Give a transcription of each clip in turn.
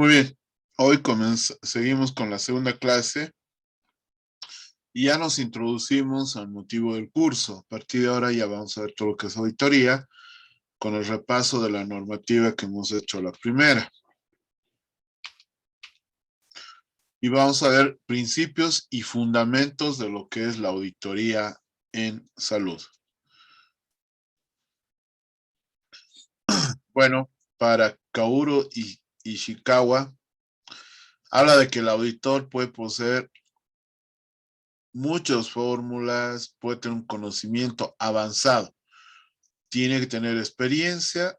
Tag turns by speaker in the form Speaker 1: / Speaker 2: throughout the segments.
Speaker 1: Muy bien, hoy seguimos con la segunda clase y ya nos introducimos al motivo del curso. A partir de ahora ya vamos a ver todo lo que es auditoría con el repaso de la normativa que hemos hecho la primera. Y vamos a ver principios y fundamentos de lo que es la auditoría en salud. Bueno, para Kaoru Ishikawa, habla de que el auditor puede poseer muchas fórmulas, puede tener un conocimiento avanzado, tiene que tener experiencia,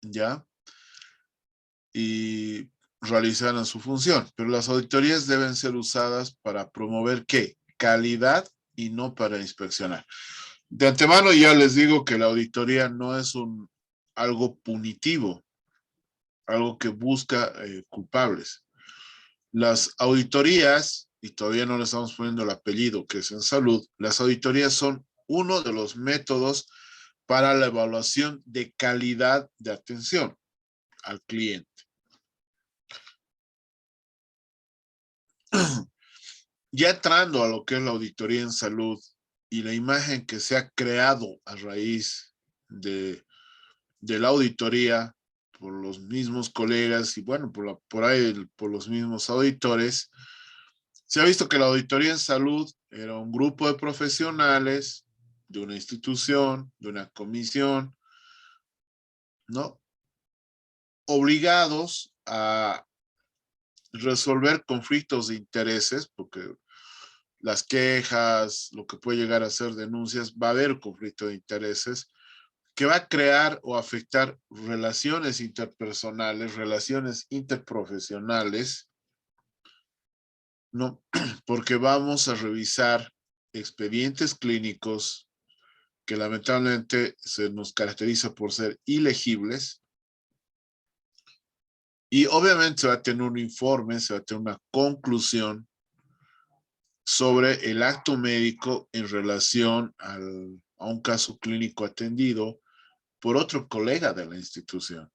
Speaker 1: ¿ya? Y realizar su función. Pero las auditorías deben ser usadas para promover ¿qué? Calidad y no para inspeccionar. De antemano ya les digo que la auditoría no es algo punitivo, algo que busca culpables. Las auditorías, y todavía no le estamos poniendo el apellido que es en salud, las auditorías son uno de los métodos para la evaluación de calidad de atención al cliente. Ya entrando a lo que es la auditoría en salud y la imagen que se ha creado a raíz de la auditoría por los mismos colegas y bueno, por ahí por los mismos auditores, se ha visto que la auditoría en salud era un grupo de profesionales de una institución, de una comisión, ¿no? Obligados a resolver conflictos de intereses, porque las quejas, lo que puede llegar a ser denuncias, va a haber conflicto de intereses que va a crear o afectar relaciones interpersonales, relaciones interprofesionales, ¿no? Porque vamos a revisar expedientes clínicos que lamentablemente se nos caracteriza por ser ilegibles y obviamente se va a tener un informe, se va a tener una conclusión sobre el acto médico en relación a un caso clínico atendido por otro colega de la institución.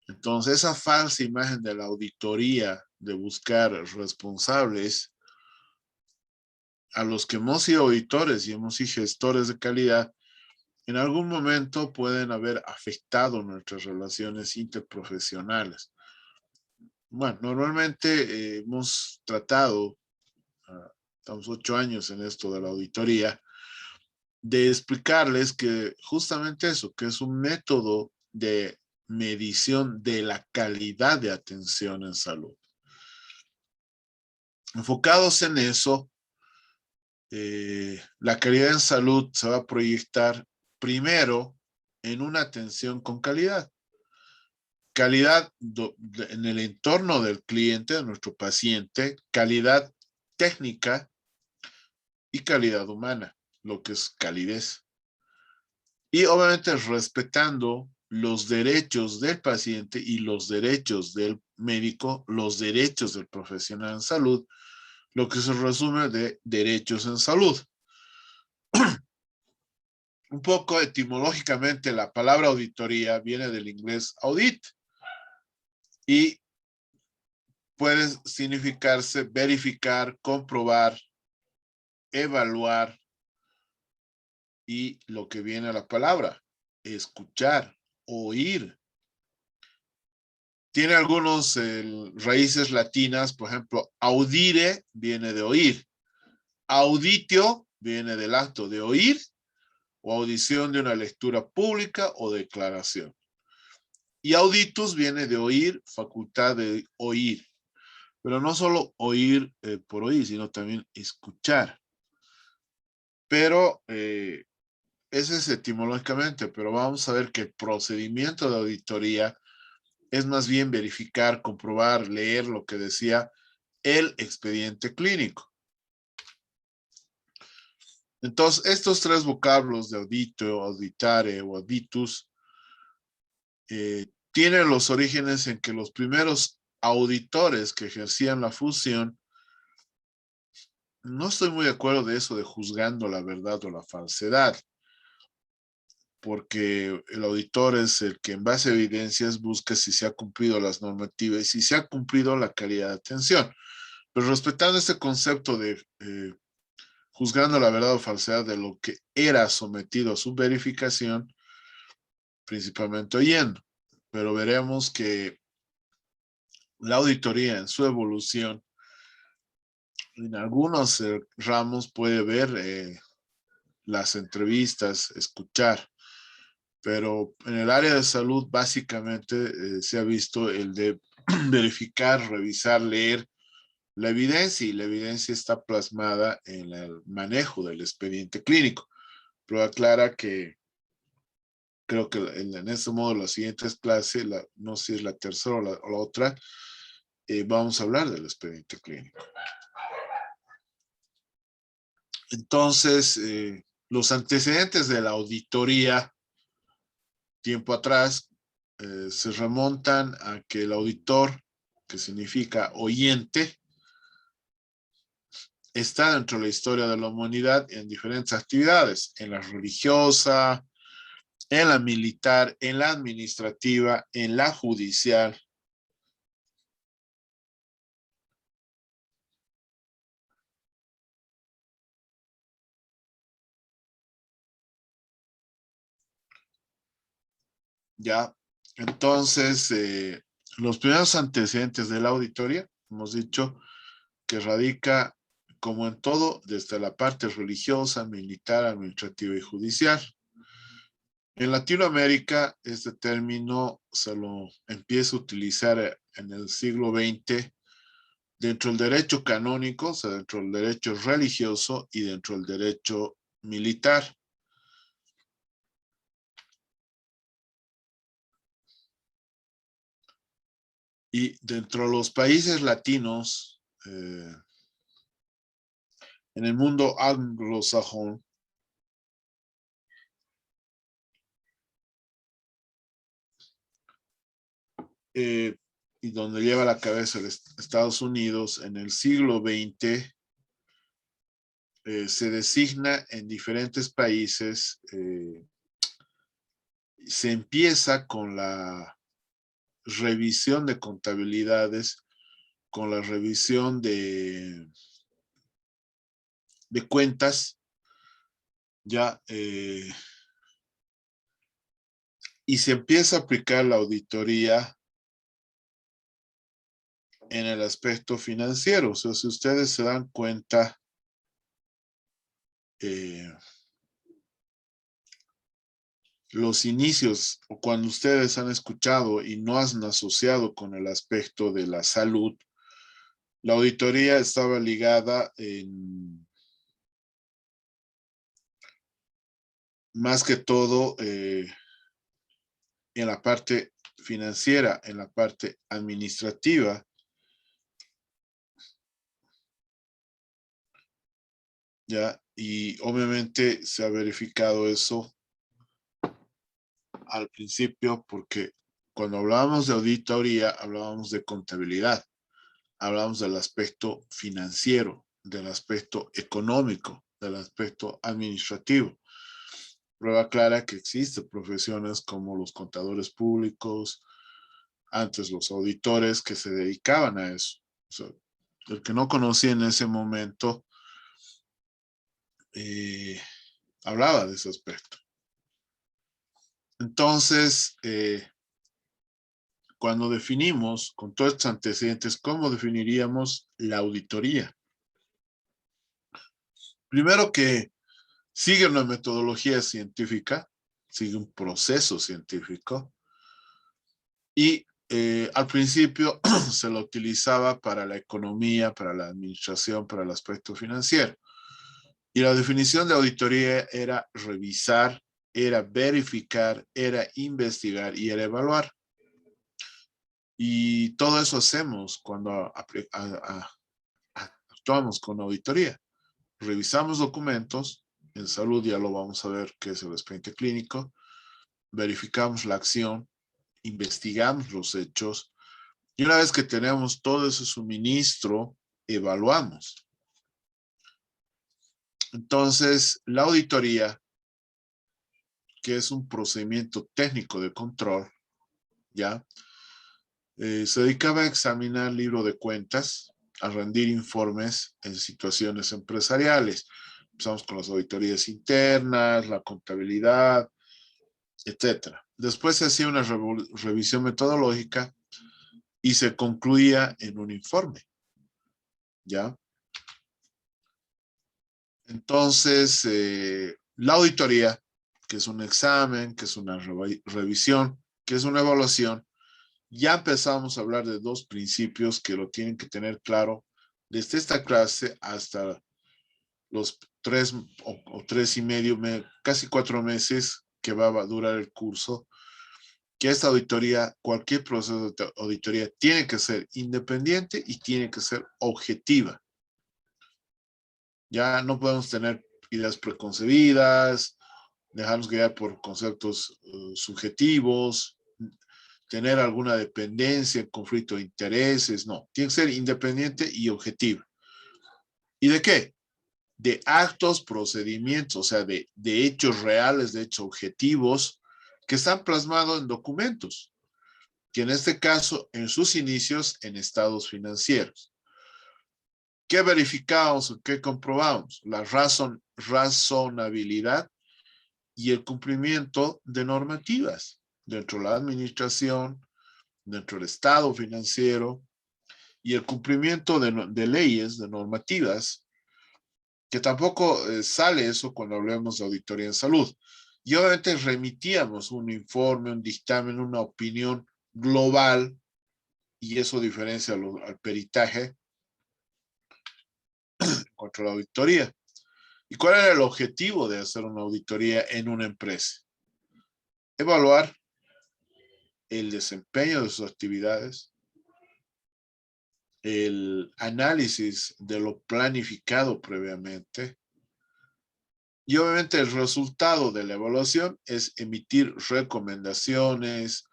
Speaker 1: Entonces, esa falsa imagen de la auditoría, de buscar responsables, a los que hemos sido auditores y hemos sido gestores de calidad, en algún momento pueden haber afectado nuestras relaciones interprofesionales. Bueno, normalmente hemos tratado, estamos 8 años en esto de la auditoría, de explicarles que justamente eso, que es un método de medición de la calidad de atención en salud. Enfocados en eso, la calidad en salud se va a proyectar primero en una atención con calidad. Calidad en el entorno del cliente, de nuestro paciente, calidad técnica y calidad humana, lo que es calidez. Y obviamente respetando los derechos del paciente y los derechos del médico, los derechos del profesional en salud, lo que se resume de derechos en salud. Un poco etimológicamente la palabra auditoría viene del inglés audit y puede significarse verificar, comprobar, evaluar y lo que viene a la palabra, escuchar, oír. Tiene algunos raíces latinas, por ejemplo, audire viene de oír, auditio viene del acto de oír o audición de una lectura pública o declaración. Y auditus viene de oír, facultad de oír. Pero no solo oír por oír, sino también escuchar. Pero ese es etimológicamente, pero vamos a ver que el procedimiento de auditoría es más bien verificar, comprobar, leer lo que decía el expediente clínico. Entonces, estos tres vocablos de audito, auditare o auditus tienen los orígenes en que los primeros auditores que ejercían la función, no estoy muy de acuerdo de eso de juzgando la verdad o la falsedad, porque el auditor es el que en base a evidencias busca si se ha cumplido las normativas y si se ha cumplido la calidad de atención. Pero respetando este concepto de juzgando la verdad o falsedad de lo que era sometido a su verificación, principalmente oyendo. Pero veremos que la auditoría en su evolución, en algunos ramos puede ver las entrevistas, escuchar, pero en el área de salud básicamente se ha visto el de verificar, revisar, leer la evidencia, y la evidencia está plasmada en el manejo del expediente clínico. Pero aclara que creo que en este modo las siguientes clases, no sé si es la tercera o la otra, vamos a hablar del expediente clínico. Entonces, los antecedentes de la auditoría tiempo atrás se remontan a que el auditor, que significa oyente, está dentro de la historia de la humanidad en diferentes actividades, en la religiosa, en la militar, en la administrativa, en la judicial. Ya, entonces, los primeros antecedentes de la auditoría, hemos dicho que radica, como en todo, desde la parte religiosa, militar, administrativa y judicial. En Latinoamérica, este término se lo empieza a utilizar en el siglo XX dentro del derecho canónico, o sea, dentro del derecho religioso y dentro del derecho militar. Y dentro de los países latinos, en el mundo anglosajón, y donde lleva la cabeza Estados Unidos, en el siglo XX, se designa en diferentes países, se empieza con la revisión de contabilidades, con la revisión de cuentas, ya, y se empieza a aplicar la auditoría en el aspecto financiero. O sea, si ustedes se dan cuenta, los inicios, o cuando ustedes han escuchado y no han asociado con el aspecto de la salud, la auditoría estaba ligada más que todo en la parte financiera, en la parte administrativa. ¿Ya? Y obviamente se ha verificado eso al principio porque cuando hablábamos de auditoría hablábamos de contabilidad, hablábamos del aspecto financiero, del aspecto económico, del aspecto administrativo. Prueba clara que existen profesiones como los contadores públicos, antes los auditores que se dedicaban a eso. O sea, el que no conocía en ese momento hablaba de ese aspecto. Entonces, cuando definimos con todos estos antecedentes, ¿cómo definiríamos la auditoría? Primero que sigue una metodología científica, sigue un proceso científico, y al principio se lo utilizaba para la economía, para la administración, para el aspecto financiero. Y la definición de auditoría era revisar, era verificar, era investigar y era evaluar. Y todo eso hacemos cuando actuamos con auditoría. Revisamos documentos, en salud ya lo vamos a ver qué es el expediente clínico, verificamos la acción, investigamos los hechos, y una vez que tenemos todo ese suministro, evaluamos. Entonces, la auditoría que es un procedimiento técnico de control, ¿ya? Se dedicaba a examinar libro de cuentas, a rendir informes en situaciones empresariales. Empezamos con las auditorías internas, la contabilidad, etcétera. Después se hacía una revisión metodológica y se concluía en un informe, ¿ya? Entonces, la auditoría, que es un examen, que es una revisión, que es una evaluación, ya empezamos a hablar de dos principios que lo tienen que tener claro desde esta clase hasta los 3 y medio, casi 4 meses que va a durar el curso, que esta auditoría, cualquier proceso de auditoría tiene que ser independiente y tiene que ser objetiva. Ya no podemos tener ideas preconcebidas, dejarnos guiar por conceptos subjetivos, tener alguna dependencia, conflicto de intereses, no, tiene que ser independiente y objetivo. ¿Y de qué? De actos, procedimientos, o sea, de hechos reales, de hechos objetivos que están plasmados en documentos, que en este caso, en sus inicios, en estados financieros. ¿Qué verificamos o qué comprobamos? La razonabilidad y el cumplimiento de normativas dentro de la administración, dentro del estado financiero y el cumplimiento de leyes, de normativas, que tampoco sale eso cuando hablemos de auditoría en salud. Y obviamente remitíamos un informe, un dictamen, una opinión global, y eso diferencia al peritaje contra la auditoría. ¿Y cuál era el objetivo de hacer una auditoría en una empresa? Evaluar el desempeño de sus actividades, el análisis de lo planificado previamente, y obviamente el resultado de la evaluación es emitir recomendaciones,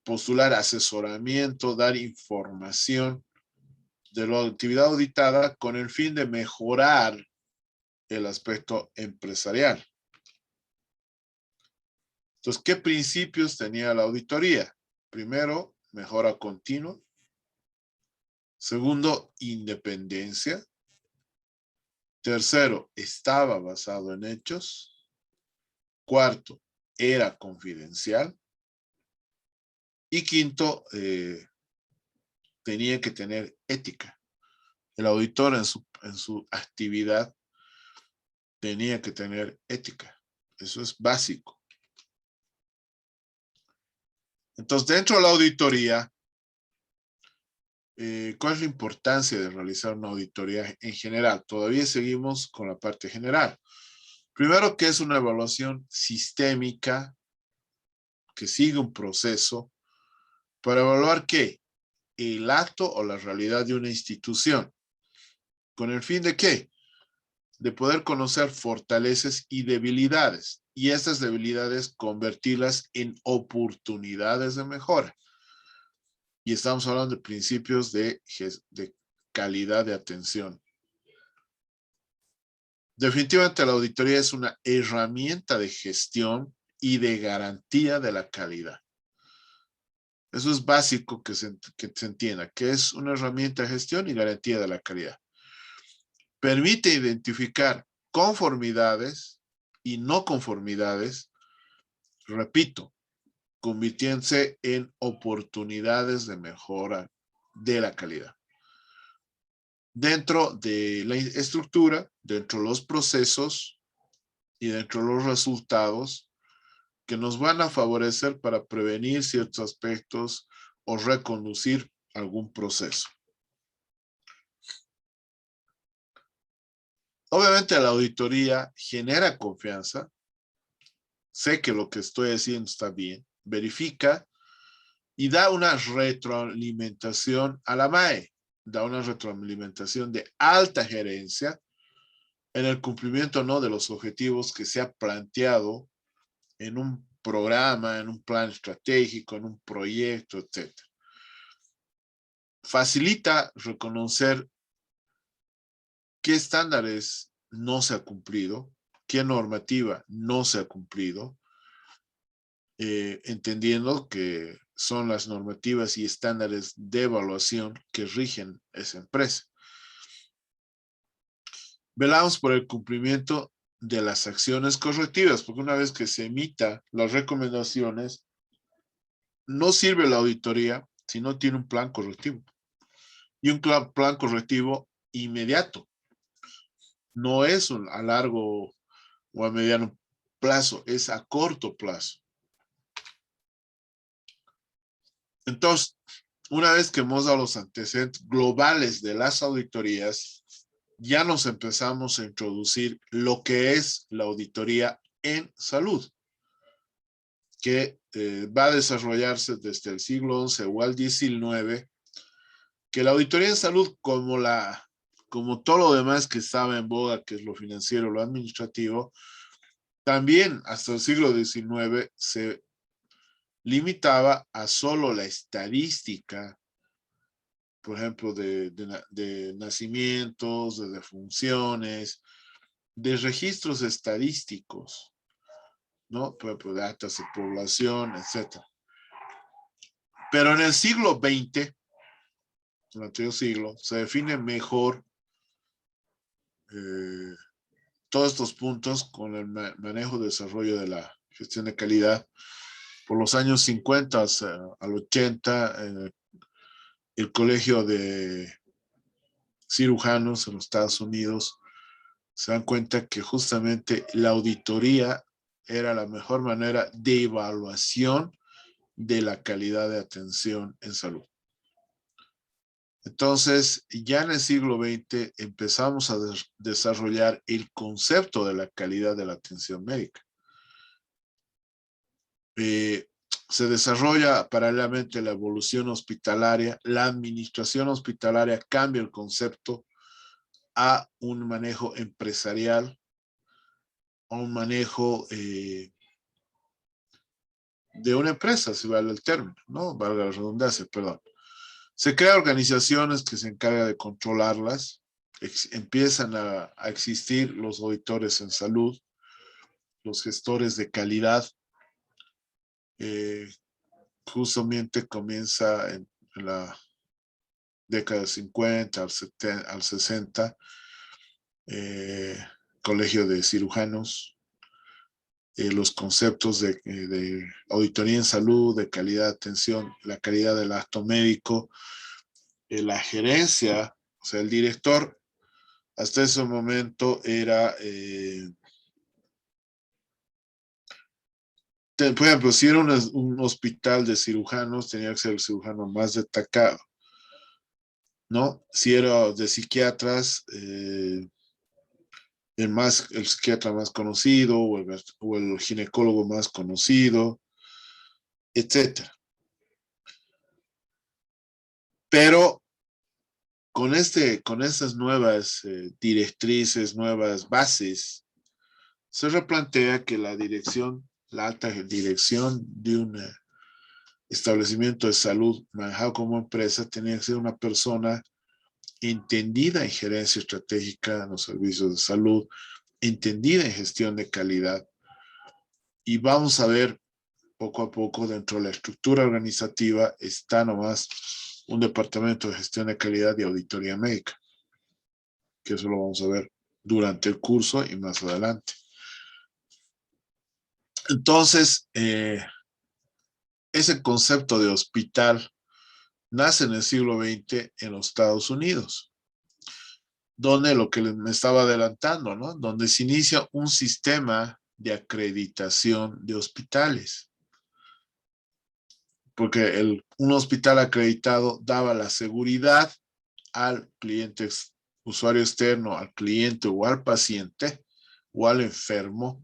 Speaker 1: postular asesoramiento, dar información de la actividad auditada con el fin de mejorar el aspecto empresarial. Entonces, ¿qué principios tenía la auditoría? Primero, mejora continua. Segundo, independencia. Tercero, estaba basado en hechos. Cuarto, era confidencial. Y quinto, tenía que tener ética. El auditor en su actividad tenía que tener ética. Eso es básico. Entonces, dentro de la auditoría, ¿cuál es la importancia de realizar una auditoría en general? Todavía seguimos con la parte general. Primero, que es una evaluación sistémica que sigue un proceso para evaluar ¿qué? El acto o la realidad de una institución. ¿Con el fin de qué? De poder conocer fortalezas y debilidades, y estas debilidades convertirlas en oportunidades de mejora. Y estamos hablando de principios de calidad de atención. Definitivamente la auditoría es una herramienta de gestión y de garantía de la calidad. Eso es básico que se entienda, que es una herramienta de gestión y garantía de la calidad. Permite identificar conformidades y no conformidades, repito, convirtiéndose en oportunidades de mejora de la calidad. Dentro de la estructura, dentro de los procesos y dentro de los resultados que nos van a favorecer para prevenir ciertos aspectos o reconducir algún proceso. Obviamente la auditoría genera confianza, sé que lo que estoy haciendo está bien, verifica y da una retroalimentación a la MAE, da una retroalimentación de alta gerencia en el cumplimiento no de los objetivos que se ha planteado en un programa, en un plan estratégico, en un proyecto, etc. Facilita reconocer qué estándares no se ha cumplido qué normativa no se ha cumplido, entendiendo que son las normativas y estándares de evaluación que rigen esa empresa. Velamos por el cumplimiento de las acciones correctivas, porque una vez que se emita las recomendaciones, no sirve la auditoría si no tiene un plan correctivo. Y un plan correctivo inmediato. No es a largo o a mediano plazo, es a corto plazo. Entonces, una vez que hemos dado los antecedentes globales de las auditorías, ya nos empezamos a introducir lo que es la auditoría en salud, que va a desarrollarse desde el siglo XI o al XIX, que la auditoría en salud, como todo lo demás que estaba en boga, que es lo financiero, lo administrativo, también hasta el siglo XIX se limitaba a solo la estadística, por ejemplo, de nacimientos, de defunciones, de registros estadísticos, ¿no? Por ejemplo, de actas de población, etc. Pero en el siglo XX, en el anterior siglo, se define mejor todos estos puntos con el manejo y desarrollo de la gestión de calidad. Por los años 50 al 80, el Colegio de Cirujanos en los Estados Unidos se dan cuenta que justamente la auditoría era la mejor manera de evaluación de la calidad de atención en salud. Entonces, ya en el siglo XX empezamos a desarrollar el concepto de la calidad de la atención médica. Se desarrolla paralelamente la evolución hospitalaria, la administración hospitalaria cambia el concepto a un manejo empresarial, a un manejo de una empresa, si vale el término, ¿no? Valga la redundancia, perdón. Se crean organizaciones que se encargan de controlarlas, empiezan a existir los auditores en salud, los gestores de calidad. Justamente comienza en la década de 50 al 60, Colegio de Cirujanos, los conceptos de auditoría en salud, de calidad de atención, la calidad del acto médico, la gerencia, o sea, el director, hasta ese momento era, por ejemplo, si era un hospital de cirujanos, tenía que ser el cirujano más destacado, ¿no? Si era de psiquiatras, el psiquiatra más conocido o el ginecólogo más conocido, etcétera. Pero con estas nuevas directrices, nuevas bases, se replantea que la alta dirección de un establecimiento de salud manejado como empresa tenía que ser una persona entendida en gerencia estratégica en los servicios de salud, entendida en gestión de calidad. Y vamos a ver poco a poco dentro de la estructura organizativa está nomás un departamento de gestión de calidad y auditoría médica, que eso lo vamos a ver durante el curso y más adelante. Entonces, ese concepto de hospital nace en el siglo XX en los Estados Unidos, donde lo que me estaba adelantando, ¿no? Donde se inicia un sistema de acreditación de hospitales. Porque un hospital acreditado daba la seguridad al cliente, usuario externo, al cliente o al paciente o al enfermo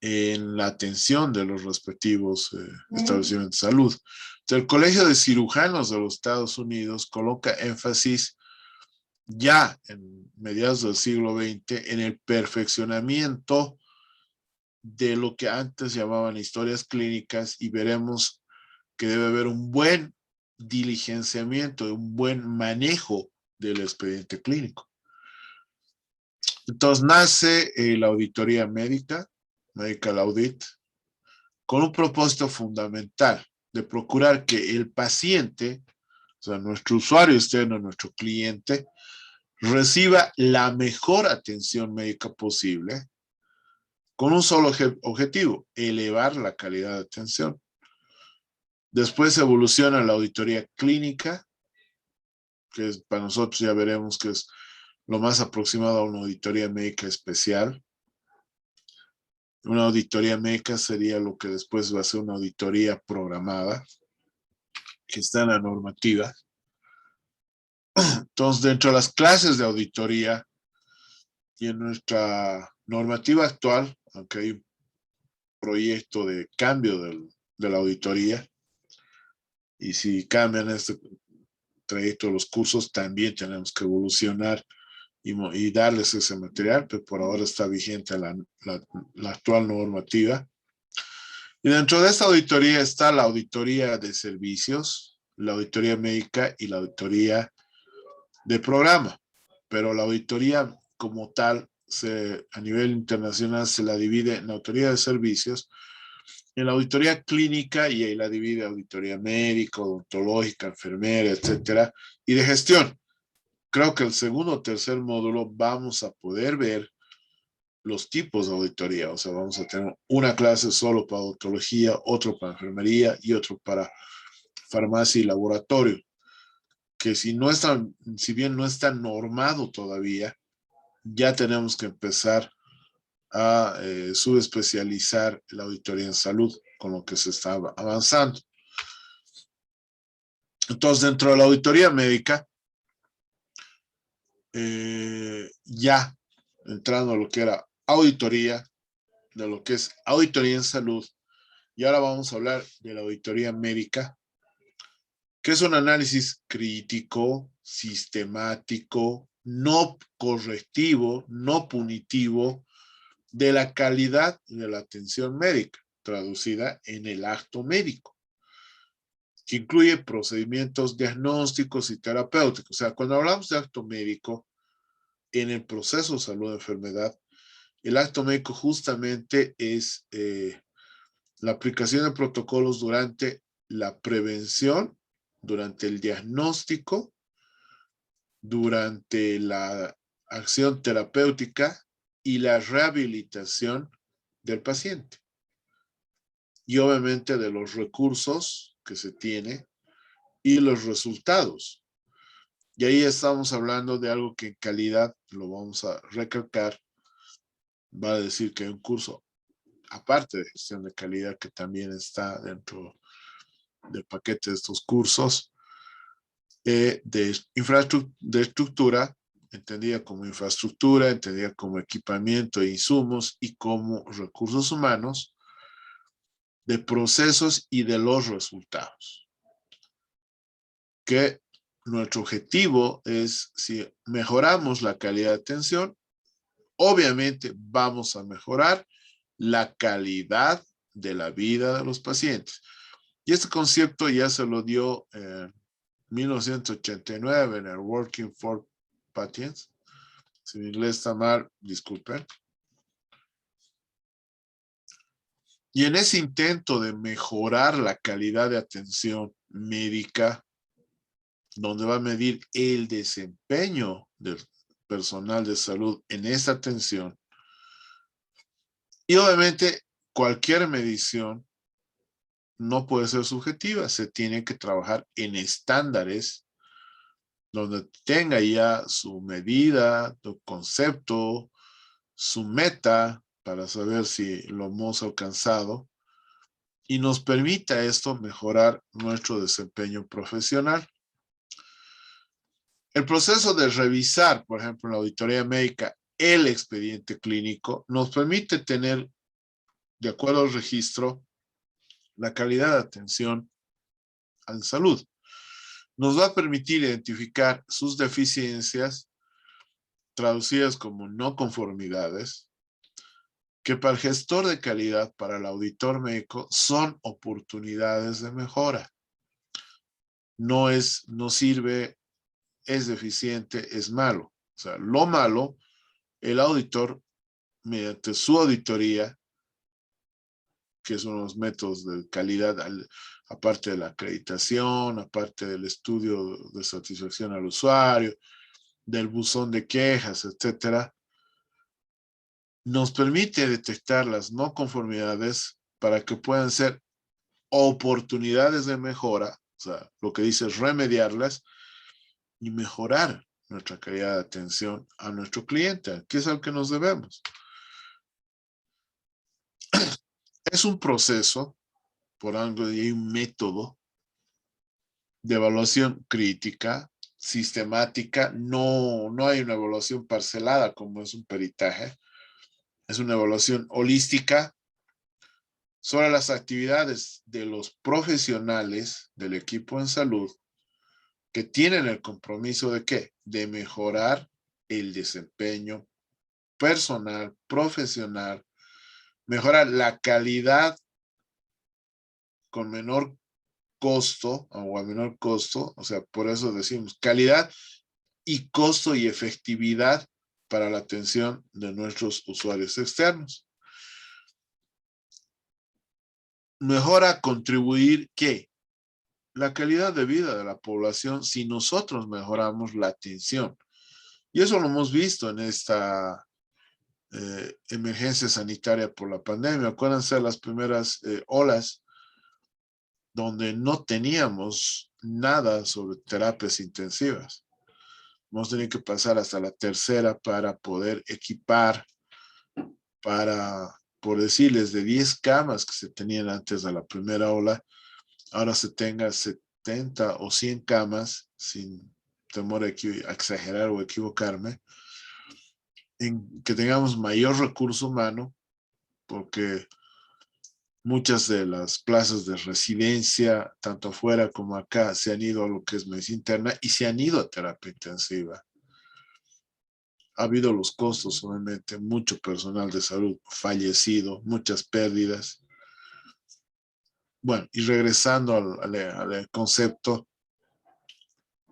Speaker 1: en la atención de los respectivos establecimientos de salud. Entonces, el Colegio de Cirujanos de los Estados Unidos coloca énfasis ya en mediados del siglo XX en el perfeccionamiento de lo que antes llamaban historias clínicas y veremos que debe haber un buen diligenciamiento, un buen manejo del expediente clínico. Entonces nace la auditoría médica, Medical Audit, con un propósito fundamental de procurar que el paciente, o sea, nuestro usuario externo, nuestro cliente, reciba la mejor atención médica posible con un solo objetivo, elevar la calidad de atención. Después evoluciona la auditoría clínica, que es, para nosotros ya veremos que es lo más aproximado a una auditoría médica especial. Una auditoría médica sería lo que después va a ser una auditoría programada, que está en la normativa. Entonces, dentro de las clases de auditoría y en nuestra normativa actual, aunque hay un proyecto de cambio de la auditoría, y si cambian este trayecto de los cursos, también tenemos que evolucionar y darles ese material, pero por ahora está vigente la actual normativa. Y dentro de esta auditoría está la auditoría de servicios, la auditoría médica y la auditoría de programa. Pero la auditoría como tal, a nivel internacional, se la divide en la auditoría de servicios, en la auditoría clínica, y ahí la divide auditoría médica, odontológica, enfermera, etcétera, y de gestión. Creo que el segundo o tercer módulo vamos a poder ver los tipos de auditoría. O sea, vamos a tener una clase solo para odontología, otro para enfermería y otro para farmacia y laboratorio. Que si bien no está normado todavía, ya tenemos que empezar a subespecializar la auditoría en salud, con lo que se está avanzando. Entonces, dentro de la auditoría médica, ya entrando a lo que era auditoría, de lo que es auditoría en salud, y ahora vamos a hablar de la auditoría médica, que es un análisis crítico, sistemático, no correctivo, no punitivo, de la calidad de la atención médica, traducida en el acto médico, que incluye procedimientos diagnósticos y terapéuticos. O sea, cuando hablamos de acto médico, en el proceso de salud de enfermedad, el acto médico justamente es la aplicación de protocolos durante la prevención, durante el diagnóstico, durante la acción terapéutica y la rehabilitación del paciente. Y obviamente de los recursos que se tiene y los resultados. Y ahí estamos hablando de algo que en calidad, lo vamos a recalcar, va a decir que hay un curso aparte de gestión de calidad que también está dentro del paquete de estos cursos, de estructura, entendida como infraestructura, entendida como equipamiento e insumos y como recursos humanos, de procesos y de los resultados. Que nuestro objetivo es, si mejoramos la calidad de atención, obviamente vamos a mejorar la calidad de la vida de los pacientes. Y este concepto ya se lo dio en 1989 en el Working for Patients. Si mi inglés está mal, disculpen. Y en ese intento de mejorar la calidad de atención médica, donde va a medir el desempeño del personal de salud en esa atención, y obviamente cualquier medición no puede ser subjetiva, se tiene que trabajar en estándares donde tenga ya su medida, su concepto, su meta para saber si lo hemos alcanzado, y nos permita esto mejorar nuestro desempeño profesional. El proceso de revisar, por ejemplo, en la auditoría médica, el expediente clínico, nos permite tener, de acuerdo al registro, la calidad de atención en salud. Nos va a permitir identificar sus deficiencias, traducidas como no conformidades, que para el gestor de calidad, para el auditor médico, son oportunidades de mejora. No sirve, es deficiente, es malo. O sea, lo malo el auditor, mediante su auditoría, que son los métodos de calidad, aparte de la acreditación, aparte del estudio de satisfacción al usuario, del buzón de quejas, etcétera, nos permite detectar las no conformidades para que puedan ser oportunidades de mejora, o sea, lo que dice es remediarlas y mejorar nuestra calidad de atención a nuestro cliente, que es al que nos debemos. Es un proceso, por algo y hay un método de evaluación crítica, sistemática, no hay una evaluación parcelada como es un peritaje, es una evaluación holística sobre las actividades de los profesionales del equipo en salud que tienen el compromiso de ¿qué? De mejorar el desempeño personal, profesional, mejorar la calidad con menor costo o a menor costo, o sea, por eso decimos calidad y costo y efectividad para la atención de nuestros usuarios externos. Mejora contribuir ¿qué? La calidad de vida de la población si nosotros mejoramos la atención. Y eso lo hemos visto en esta emergencia sanitaria por la pandemia. Acuérdense las primeras olas donde no teníamos nada sobre terapias intensivas. Hemos tenido que pasar hasta la tercera para poder equipar, para, por decirles, de 10 camas que se tenían antes de la primera ola, ahora se tenga 70 o 100 camas, sin temor a exagerar o equivocarme, en que tengamos mayor recurso humano, porque muchas de las plazas de residencia, tanto afuera como acá, se han ido a lo que es medicina interna y se han ido a terapia intensiva. Ha habido los costos, obviamente, mucho personal de salud fallecido, muchas pérdidas. Bueno, y regresando al concepto,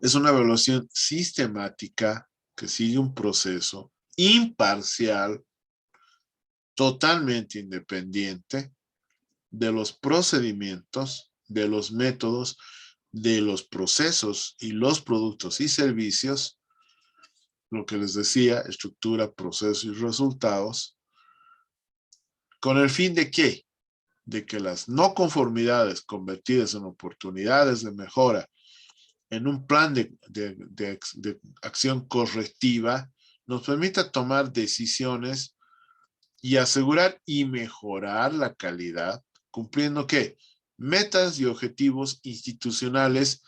Speaker 1: es una evaluación sistemática que sigue un proceso imparcial, totalmente independiente de los procedimientos, de los métodos, de los procesos y los productos y servicios, lo que les decía, estructura, proceso y resultados, con el fin de ¿qué? De que las no conformidades convertidas en oportunidades de mejora en un plan de acción correctiva nos permita tomar decisiones y asegurar y mejorar la calidad, cumpliendo ¿qué? Metas y objetivos institucionales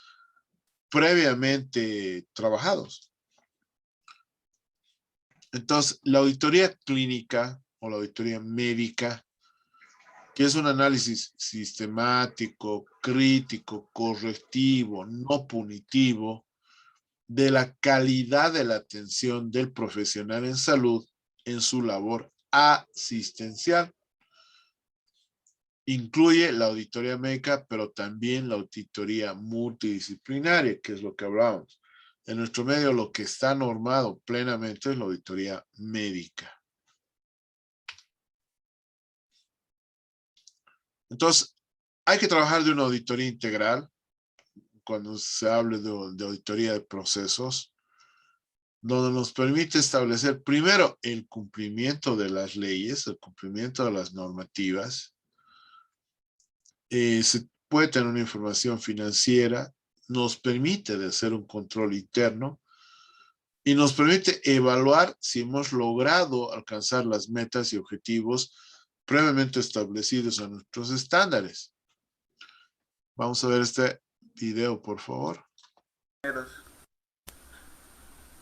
Speaker 1: previamente trabajados. Entonces, la auditoría clínica o la auditoría médica, que es un análisis sistemático, crítico, correctivo, no punitivo, de la calidad de la atención del profesional en salud en su labor asistencial. Incluye la auditoría médica, pero también la auditoría multidisciplinaria, que es lo que hablábamos. En nuestro medio lo que está normado plenamente es la auditoría médica. Entonces, hay que trabajar de una auditoría integral cuando se hable de auditoría de procesos, donde nos permite establecer primero el cumplimiento de las leyes, el cumplimiento de las normativas. Se puede tener una información financiera, nos permite de hacer un control interno y nos permite evaluar si hemos logrado alcanzar las metas y objetivos previamente establecidos a nuestros estándares. Vamos a ver este video, por favor.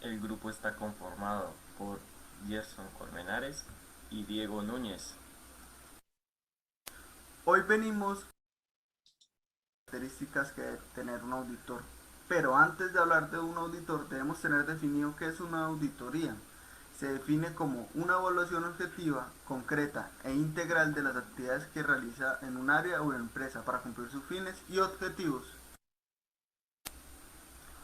Speaker 2: El grupo está conformado por Gerson Colmenares y Diego Núñez.
Speaker 3: Hoy venimos a características que debe tener un auditor. Pero antes de hablar de un auditor debemos tener definido qué es una auditoría. Se define como una evaluación objetiva, concreta e integral de las actividades que realiza en un área o empresa para cumplir sus fines y objetivos.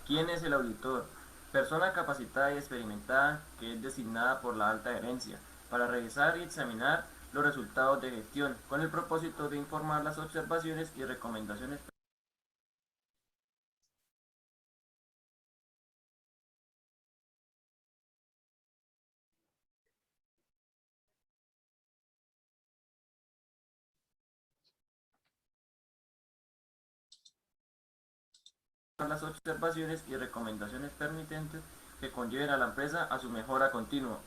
Speaker 2: ¿Quién es el auditor? Persona capacitada y experimentada que es designada por la alta gerencia para revisar y examinar los resultados de gestión con el propósito de informar las observaciones y recomendaciones permitentes que conlleven a la empresa a su mejora continua.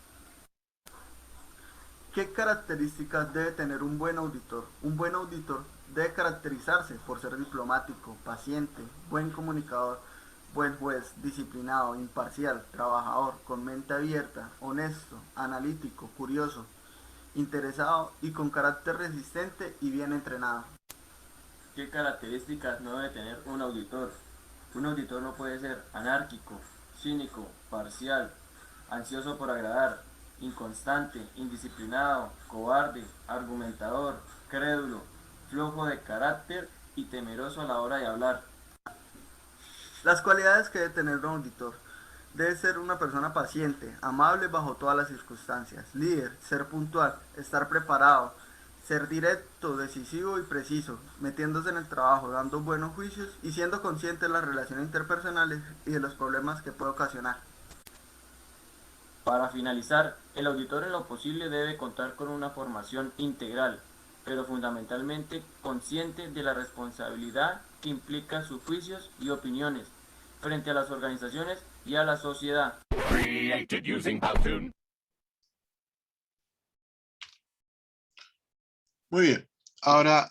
Speaker 3: ¿Qué características debe tener un buen auditor? Un buen auditor debe caracterizarse por ser diplomático, paciente, buen comunicador, buen juez, disciplinado, imparcial, trabajador, con mente abierta, honesto, analítico, curioso, interesado y con carácter resistente y bien entrenado.
Speaker 2: ¿Qué características no debe tener un auditor? Un auditor no puede ser anárquico, cínico, parcial, ansioso por agradar, inconstante, indisciplinado, cobarde, argumentador, crédulo, flojo de carácter y temeroso a la hora de hablar.
Speaker 3: Las cualidades que debe tener un auditor: debe ser una persona paciente, amable bajo todas las circunstancias, líder, ser puntual, estar preparado, ser directo, decisivo y preciso, metiéndose en el trabajo, dando buenos juicios y siendo consciente de las relaciones interpersonales y de los problemas que puede ocasionar.
Speaker 2: Para finalizar, el auditor en lo posible debe contar con una formación integral, pero fundamentalmente consciente de la responsabilidad que implica sus juicios y opiniones frente a las organizaciones y a la sociedad.
Speaker 1: Muy bien. Ahora,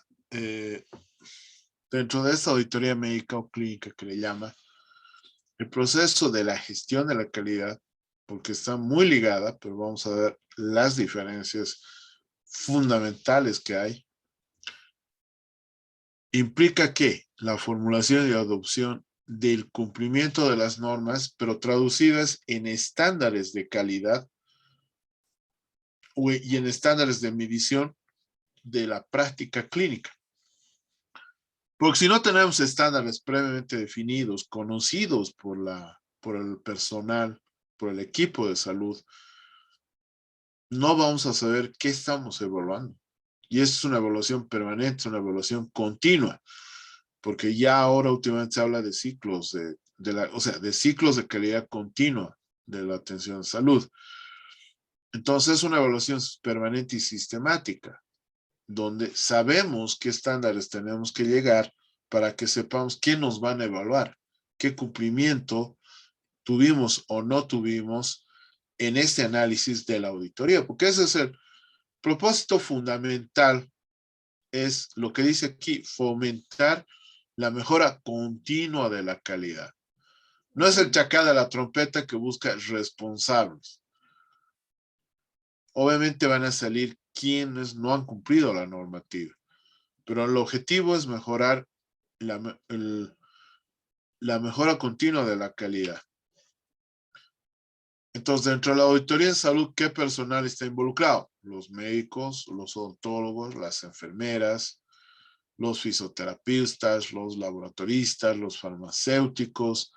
Speaker 1: dentro de esta auditoría médica o clínica que le llama, el proceso de la gestión de la calidad, porque está muy ligada, pero vamos a ver las diferencias fundamentales que hay, implica que la formulación y adopción del cumplimiento de las normas, pero traducidas en estándares de calidad y en estándares de medición de la práctica clínica. Porque si no tenemos estándares previamente definidos, conocidos por el personal, por el equipo de salud, no vamos a saber qué estamos evaluando. Y eso es una evaluación permanente, una evaluación continua, porque ya ahora últimamente se habla de ciclos, de ciclos de calidad continua de la atención de salud. Entonces es una evaluación permanente y sistemática, donde sabemos qué estándares tenemos que llegar para que sepamos qué nos van a evaluar, qué cumplimiento tuvimos o no tuvimos en este análisis de la auditoría, porque ese es el propósito fundamental, es lo que dice aquí, fomentar la mejora continua de la calidad. No es el chacá de la trompeta que busca responsables. Obviamente van a salir quienes no han cumplido la normativa, pero el objetivo es mejorar la mejora continua de la calidad. Entonces, dentro de la auditoría en salud, ¿qué personal está involucrado? Los médicos, los odontólogos, las enfermeras, los fisioterapeutas, los laboratoristas, los farmacéuticos,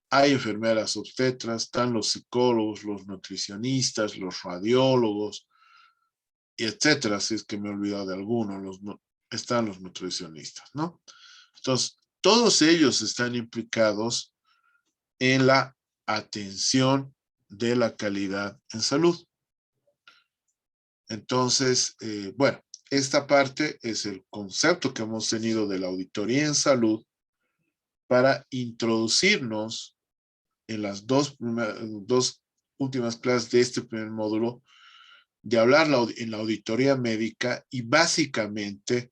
Speaker 1: hay enfermeras obstetras, están los psicólogos, los nutricionistas, los radiólogos, y etcétera, si es que me he olvidado de alguno, están los nutricionistas, ¿no? Entonces, todos ellos están implicados en la atención de la calidad en salud. Entonces, bueno, esta parte es el concepto que hemos tenido de la auditoría en salud para introducirnos en las dos últimas clases de este primer módulo, de hablar en la auditoría médica, y básicamente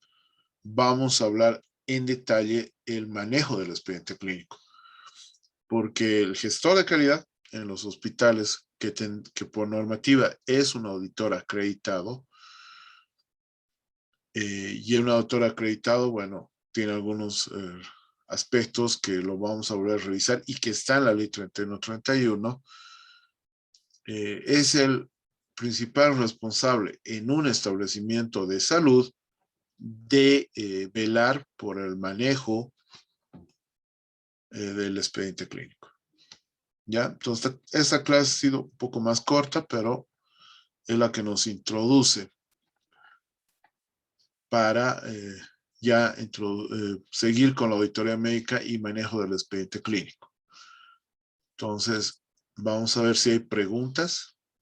Speaker 1: vamos a hablar en detalle el manejo del expediente clínico. Porque el gestor de calidad en los hospitales, que por normativa es un auditor acreditado, y un auditor acreditado, bueno, tiene algunos aspectos que lo vamos a volver a revisar y que está en la ley 3131, es el principal responsable en un establecimiento de salud de velar por el manejo del expediente clínico. ¿Ya? Entonces, esta clase ha sido un poco más corta, pero es la que nos introduce para ya seguir con la auditoría médica y manejo del expediente clínico. Entonces, vamos a ver si hay preguntas.